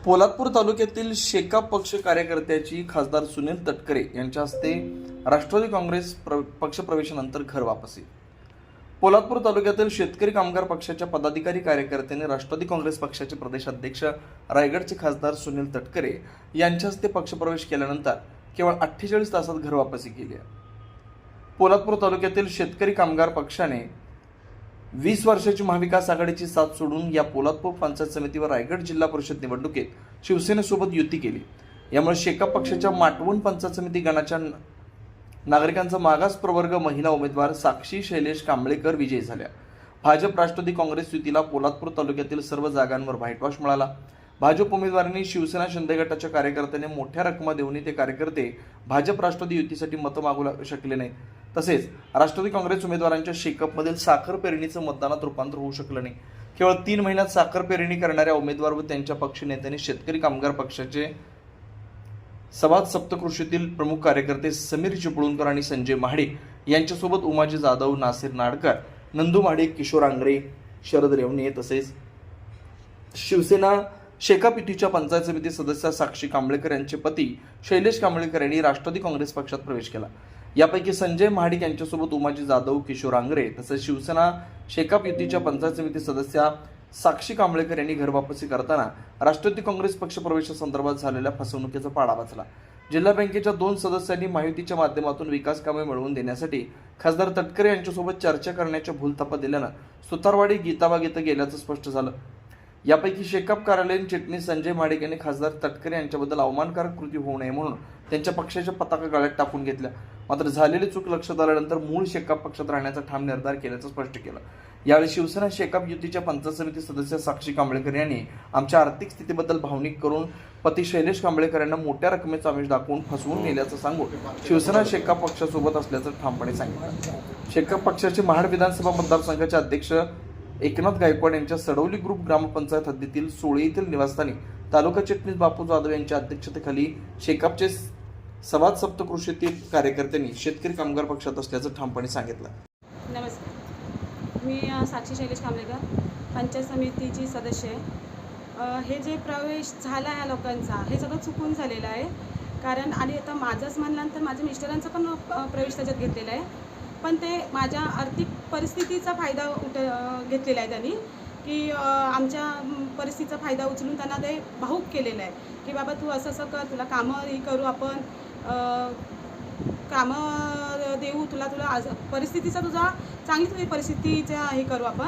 पोलादपूर तालुक्यातील शेकाप पक्ष कार्यकर्त्याची खासदार सुनील तटकरे यांच्या हस्ते राष्ट्रवादी काँग्रेस पक्षप्रवेशानंतर घर वापसी। पोलादपूर तालुक्यातील शेतकरी कामगार पक्षाच्या पदाधिकारी कार्यकर्त्यांनी राष्ट्रवादी काँग्रेस पक्षाचे प्रदेशाध्यक्ष रायगडचे खासदार सुनील तटकरे यांच्या हस्ते पक्षप्रवेश केल्यानंतर केवळ 48 तासात घर वापसी केली आहे। पोलादपूर तालुक्यातील शेतकरी कामगार पक्षाने 20 वर्षाची महाविकास आघाडीची साथ सोडून या पोलादपूर पंचायत समिती व रायगड जिल्हा परिषद निवडणुकीत शिवसेनेसोबत युती केली। यामुळे शेकाप पक्षाच्या माटवण पंचायत समिती गणाच्या नागरिकांचा मागास प्रवर्ग महिला उमेदवार साक्षी शैलेश कांबळेकर विजयी झाल्या। भाजप राष्ट्रवादी काँग्रेस युतीला पोलादपूर तालुक्यातील सर्व जागांवर व्हाईटवॉश मिळाला। भाजप उमेदवारांनी शिवसेना शिंदे गटाच्या कार्यकर्त्यांनी मोठ्या रकमा देऊनही ते कार्यकर्ते भाजप राष्ट्रवादी युतीसाठी मतं मागू शकले नाही। तसेच राष्ट्रवादी काँग्रेस उमेदवारांच्या शेकापमधील साखर पेरणीचं मतदानात रूपांतर होऊ शकलं नाही। केवळ 3 महिन्यात साखर पेरणी करणाऱ्या उमेदवार व त्यांच्या पक्ष नेत्यांनी शेतकरी कामगार पक्षाचे सवाद सप्तकृषीतील प्रमुख कार्यकर्ते समीर चिपळूणकर आणि संजय महाडिक यांच्यासोबत उमाजी जाधव, नासिर नाडकर, नंदू महाडिक, किशोर आंग्रे, शरद रेवणे तसेच शिवसेना शेकाप युतीच्या पंचायत समिती सदस्य साक्षी कांबळेकर यांचे पती शैलेश कांबळेकर यांनी राष्ट्रवादी काँग्रेस पक्षात प्रवेश केला। यापैकी संजय महाडिक यांच्यासोबत उमाजी जाधव, किशोर आंग्रे तसेच शिवसेना शेकाप युतीच्या पंचायत समिती सदस्या साक्षी कांबळेकर यांनी घर वापसी करताना राष्ट्रवादी काँग्रेस पक्ष प्रवेशासंदर्भात झालेल्या फसवणुकीचा पाडा वाचला। जिल्हा बँकेच्या 2 सदस्यांनी महायुतीच्या माध्यमातून विकास कामे मिळवून देण्यासाठी खासदार तटकरे यांच्यासोबत चर्चा करण्याच्या भूलथापा दिल्यानं सुतारवाडी गीताबाग इथं गेल्याचं स्पष्ट झालं। यापैकी शेकाप कार्यालयीन चिटणीस संजय महाडिक यांनी खासदार तटकरे यांच्याबद्दल अवमानकारक कृती होऊ नये म्हणून त्यांच्या पक्षाच्या पताका गळ्यात टाकून घेतल्या। मात्र झालेली चूक लक्षात आल्यानंतर मूळ शेकाप पक्षात राहण्याचा ठाम निर्धार केल्याचं स्पष्ट केलं। यावेळी शिवसेना शेकाप युतीच्या पंचायत समिती सदस्य साक्षी कांबळेकर यांनी आमच्या आर्थिक स्थितीबद्दल भावनिक करून पती शैलेश कांबळेकर यांना मोठ्या रकमेचा आमिष दाखवून फसवून नेल्याचं सांगून शिवसेना शेकाप पक्षासोबत असल्याचं ठामपणे सांगितलं। शेकाप पक्षाचे महाड विधानसभा मतदारसंघाचे अध्यक्ष एकनाथ गायकवाड यांच्या सडवली ग्रुप ग्रामपंचायत हद्दीतील सोळे येथील निवासस्थानी तालुका चिटणीस बापू जाधव यांच्या अध्यक्षतेखाली शेकापचे सवाद सप्तकृषीतील कार्यकर्त्यांनी शेतकरी कामगार पक्षात असल्याचं ठामपणे सांगितलं। नमस्कार, मी साक्षी शैलेश कांबळेकर, पंचायत समितीची सदस्य आहे। हे जे प्रवेश झाला ह्या लोकांचा हे सगळं चुकून झालेलं आहे। कारण आणि आता माझंच म्हणलं तर माझ्या मिस्टरांचा पण प्रवेश त्याच्यात घेतलेला आहे, पण ते माझ्या आर्थिक परिस्थितीचा फायदा घेतलेला आहे त्यांनी, की आमच्या परिस्थितीचा फायदा उचलून त्यांना ते भावूक केलेलं आहे की बाबा तू असं असं कर, तुला कामं हे करू, आपण कामं देऊ तुला, परिस्थितीचा तुझा चांगली तुझी परिस्थितीचा हे करू आपण,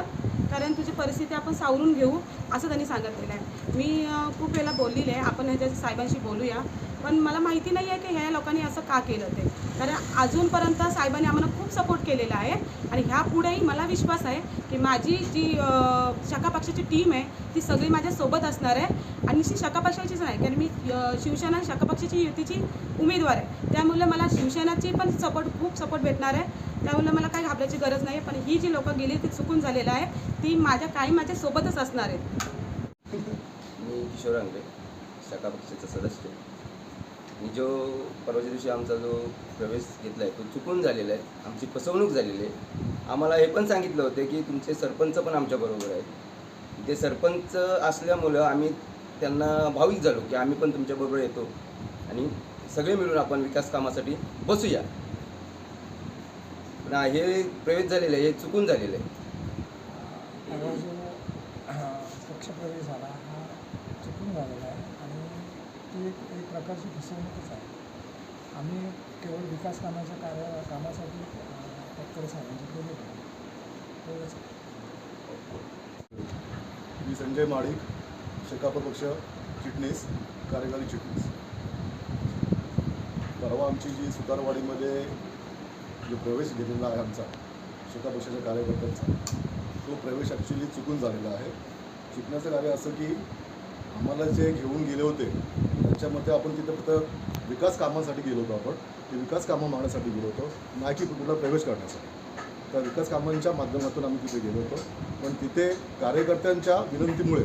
कारण तुझी परिस्थिती आपण सावरून घेऊ असं त्यांनी सांगितलेलं आहे। मी खूप वेळेला बोललेली आहे, आपण ह्याच्या साहेबांशी बोलूया, पण मला माहिती नाही आहे की ह्या लोकांनी असं का केलं ते, कारण अजूनपर्यंत साहेबांनी आम्हाला खूप सपोर्ट केलेला आहे आणि ह्या पुढेही मला विश्वास आहे की माझी जी शाखा पक्षाची टीम आहे ती सगळी माझ्यासोबत असणार आहे। आणि ती शाखा पक्षाचीच नाही, कारण मी शिवसेना शाखा पक्षाची युतीची उमेदवार आहे, त्यामुळे मला शिवसेनाची पण खूप सपोर्ट भेटणार आहे। त्यामुळे मला काही घाबरायची गरज नाही, पण ही जी लोकं गेली ती चुकून झालेलं आहे, ती माझ्यासोबतच असणार आहेत। मी किशोर आंग्रे, शाखा पक्षाचा सदस्य, आणि जो परवाच्या दिवशी आमचा जो प्रवेश घेतला आहे तो चुकून झालेला आहे, आमची फसवणूक झालेली आहे। आम्हाला हे पण सांगितलं होतं की तुमचे सरपंच पण आमच्याबरोबर आहेत। ते सरपंच असल्यामुळं आम्ही त्यांना भाविक झालो की आम्ही पण तुमच्याबरोबर येतो आणि सगळे मिळून आपण विकास कामासाठी बसूया, पण हे प्रवेश झालेलं आहे, हे चुकून झालेलं आहे। पक्षप्रवेश झाला हा चुकून झालेला आहे आणि ती एक प्रकारची फसवणूकच आहे। आम्ही केवळ विकास कामासाठी तटकरे साहेबांची केली तेवढंच। मी संजय महाडिक, शेकाप पक्ष चिटणीस, कार्यकारी चिटणीस। परवा आमची जी सुतारवाडीमध्ये जो प्रवेश घेतलेला आहे आमचा शेकाप पक्षाच्या कार्यकर्त्यांचा, तो प्रवेश ॲक्च्युली चुकून झालेला आहे। चुकण्याचं कार्य असं की आम्हाला जे घेऊन गेले होते त्याच्यामध्ये आपण तिथे फक्त विकास कामांसाठी गेलो होतो, आपण ते विकास कामं मागण्यासाठी गेलो होतो, नाही की कुठला प्रवेश करण्यासाठी। तर विकास कामांच्या माध्यमातून आम्ही तिथे गेलो होतो, पण तिथे कार्यकर्त्यांच्या विनंतीमुळे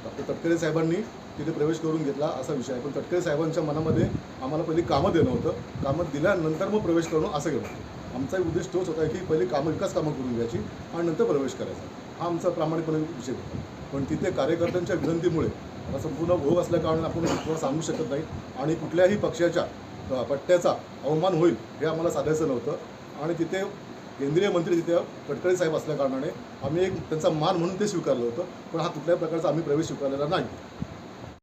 डॉक्टर तटकरे साहेबांनी तिथे प्रवेश करून घेतला असा विषय आहे। पण तटकरे साहेबांच्या मनामध्ये आम्हाला पहिली कामं देणं होतं, कामं दिल्यानंतर मग प्रवेश करणं असं केलं। आमचा उद्देश तोच होता की पहिले विकास कामं करून घ्यायची आणि नंतर प्रवेश करायचा, हा आमचा प्रामाणिकपणे विषय होता। पण तिथे कार्यकर्त्यांच्या विनंतीमुळे आता संपूर्ण भोग असल्याकारणाने आपण तुम्हाला सांगू शकत नाही आणि कुठल्याही पक्षाच्या पट्ट्याचा अवमान होईल हे आम्हाला साधायचं नव्हतं आणि तिथे केंद्रीय मंत्री तिथे गडकरी साहेब असल्याकारणाने आम्ही एक त्यांचा मान म्हणून ते स्वीकारलं होतं, पण हा कुठल्याही प्रकारचा आम्ही प्रवेश स्वीकारलेला नाही.